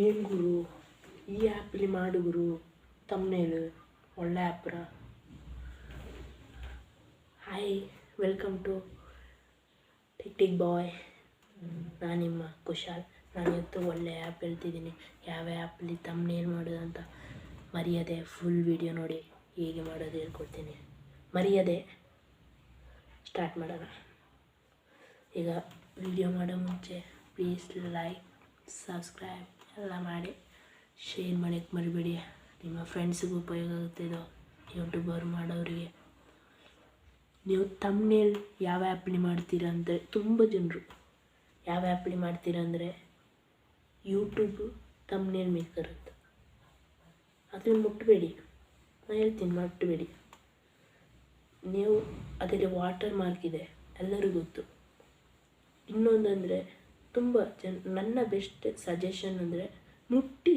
ಏನು ಗುರು ಈ ಆ್ಯಪಲ್ಲಿ ಮಾಡು ಗುರು ತಮ್ನೇಲು ಒಳ್ಳೆ ಆ್ಯಪ್ರ. Hi, welcome to tick tick boy. ನಾನು ನಿಮ್ಮ ಕುಶಾಲ್. ನಾನು ಇವತ್ತು ಒಳ್ಳೆ ಆ್ಯಪ್ ಹೇಳ್ತಿದ್ದೀನಿ. ಯಾವ ಆ್ಯಪಲ್ಲಿ ತಮ್ನೇಲ್ ಮಾಡೋದು ಅಂತ ಮರ್ಯಾದೆ ಫುಲ್ ವಿಡಿಯೋ ನೋಡಿ ಹೇಗೆ ಮಾಡೋದು ಹೇಳ್ಕೊಡ್ತೀನಿ. ಮರ್ಯಾದೆ ಸ್ಟಾರ್ಟ್ ಮಾಡೋಣ. ಈಗ ವಿಡಿಯೋ ಮಾಡೋ ಮುಂಚೆ ಪ್ಲೀಸ್ ಲೈಕ್, ಸಬ್ಸ್ಕ್ರೈಬ್ ಎಲ್ಲ ಮಾಡಿ, ಶೇರ್ ಮಾಡೋಕ್ಕೆ ಮರಿಬೇಡಿ. ನಿಮ್ಮ ಫ್ರೆಂಡ್ಸಿಗೂ ಉಪಯೋಗ ಆಗುತ್ತೆ ಇದು, ಯೂಟ್ಯೂಬರ್ ಮಾಡೋರಿಗೆ. ನೀವು ತಮ್ನೇಲ್ ಯಾವ ಆ್ಯಪಲ್ಲಿ ಮಾಡ್ತೀರಾ ಅಂದರೆ, ತುಂಬ ಜನರು ಯಾವ ಆ್ಯಪಲ್ಲಿ ಮಾಡ್ತೀರಾ ಅಂದರೆ ಯೂಟ್ಯೂಬ್ ತಮ್ನೇಲ್ ಮೇಕರ್ ಅಂತ. ಅದನ್ನು ಮುಟ್ಟಬೇಡಿ, ನಾನು ಹೇಳ್ತೀನಿ, ಮುಟ್ಟಬೇಡಿ. ನೀವು ಅದರಲ್ಲಿ ವಾಟರ್ ಮಾರ್ಕ್ ಇದೆ, ಎಲ್ಲರಿಗೂ ಗೊತ್ತು. ಇನ್ನೊಂದಂದರೆ ತುಂಬ ನನ್ನ ಬೆಸ್ಟ್ ಸಜೆಷನ್ ಅಂದರೆ ಮುಟ್ಟಿ.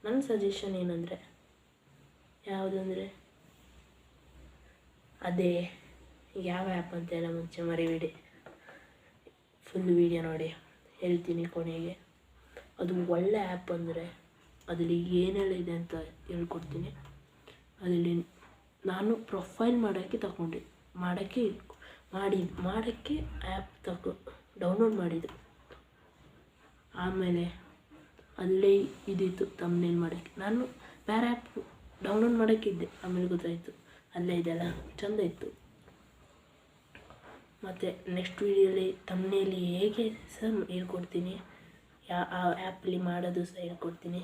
ನನ್ನ ಸಜೆಷನ್ ಏನಂದರೆ ಯಾವುದಂದರೆ ಅದೇ ಯಾವ ಆ್ಯಪ್ ಅಂತೆಲ್ಲ ಮುಂಚೆ ಮರಿಬೇಡಿ. ಫುಲ್ ವೀಡಿಯೋ ನೋಡಿ ಹೇಳ್ತೀನಿ ಕೊನೆಗೆ. ಅದು ಒಳ್ಳೆ ಆ್ಯಪ್ ಅಂದರೆ ಅದರಲ್ಲಿ ಏನೆಲ್ಲ ಇದೆ ಅಂತ ಹೇಳ್ಕೊಡ್ತೀನಿ. ಅದರಲ್ಲಿ ನಾನು ಪ್ರೊಫೈಲ್ ಮಾಡೋಕ್ಕೆ ಆ್ಯಪ್ ಡೌನ್ಲೋಡ್ ಮಾಡಿದ್ದು. ಆಮೇಲೆ ಅಲ್ಲೇ ಇದಿತ್ತು ತಮ್ನೇಲ್ ಮಾಡೋಕ್ಕೆ. ನಾನು ಬೇರೆ ಆ್ಯಪ್ ಡೌನ್ಲೋಡ್ ಮಾಡೋಕ್ಕಿದ್ದೆ, ಆಮೇಲೆ ಗೊತ್ತಾಯಿತು ಅಲ್ಲೇ ಇದೆಲ್ಲ ಚೆಂದ ಇತ್ತು. ಮತ್ತು ನೆಕ್ಸ್ಟ್ ವೀಡಿಯೋಲಿ ತಮ್ನೇಲಿ ಹೇಗೆ ಸಹ ಹೇಳ್ಕೊಡ್ತೀನಿ, ಆ ಆ್ಯಪಲ್ಲಿ ಮಾಡೋದು ಸಹ ಹೇಳ್ಕೊಡ್ತೀನಿ.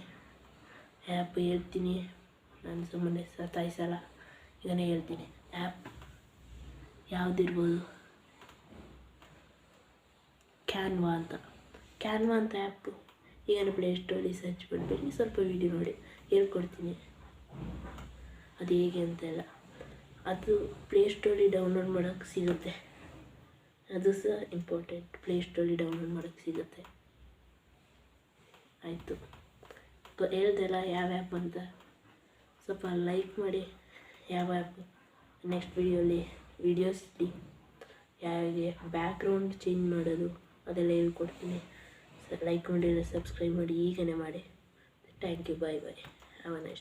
ಆ್ಯಪ್ ಹೇಳ್ತೀನಿ, ನಾನು ಸುಮ್ಮನೆ ಸತಾಯಿಸಲ್ಲ. ಇದನ್ನೇ ಹೇಳ್ತೀನಿ. ಆ್ಯಪ್ ಯಾವುದಿರ್ಬೋದು, ಕ್ಯಾನ್ವಾ ಅಂತ ಆ್ಯಪು. ಈಗ ಪ್ಲೇಸ್ಟೋರಲ್ಲಿ ಸರ್ಚ್ ಮಾಡಬೇಡಿ, ಸ್ವಲ್ಪ ವೀಡಿಯೋ ನೋಡಿ ಹೇಳ್ಕೊಡ್ತೀನಿ ಅದು ಹೇಗೆ ಅಂತೆಲ್ಲ. ಅದು ಪ್ಲೇಸ್ಟೋರಲ್ಲಿ ಡೌನ್ಲೋಡ್ ಮಾಡೋಕ್ಕೆ ಸಿಗುತ್ತೆ, ಅದು ಸಹ ಇಂಪಾರ್ಟೆಂಟ್. ಪ್ಲೇಸ್ಟೋರಲ್ಲಿ ಡೌನ್ಲೋಡ್ ಮಾಡೋಕ್ಕೆ ಸಿಗುತ್ತೆ. ಆಯಿತು, ಹೇಳ್ದೆಲ್ಲ ಯಾವ ಆ್ಯಪ್ ಅಂತ. ಸ್ವಲ್ಪ ಲೈಕ್ ಮಾಡಿ. ಯಾವ ಆ್ಯಪು ನೆಕ್ಸ್ಟ್ ವೀಡಿಯೋಸ್ಲಿ ಯಾವಾಗೆ ಬ್ಯಾಕ್ಗ್ರೌಂಡ್ ಚೇಂಜ್ ಮಾಡೋದು ಅದೆಲ್ಲ ಹೇಳ್ಕೊಡ್ತೀನಿ. ಲೈಕ್ ಮಾಡಿದರೆ ಸಬ್ಸ್ಕ್ರೈಬ್ ಮಾಡಿ, ಈಗಲೇ ಮಾಡಿ. Thank you, bye bye, have a nice day.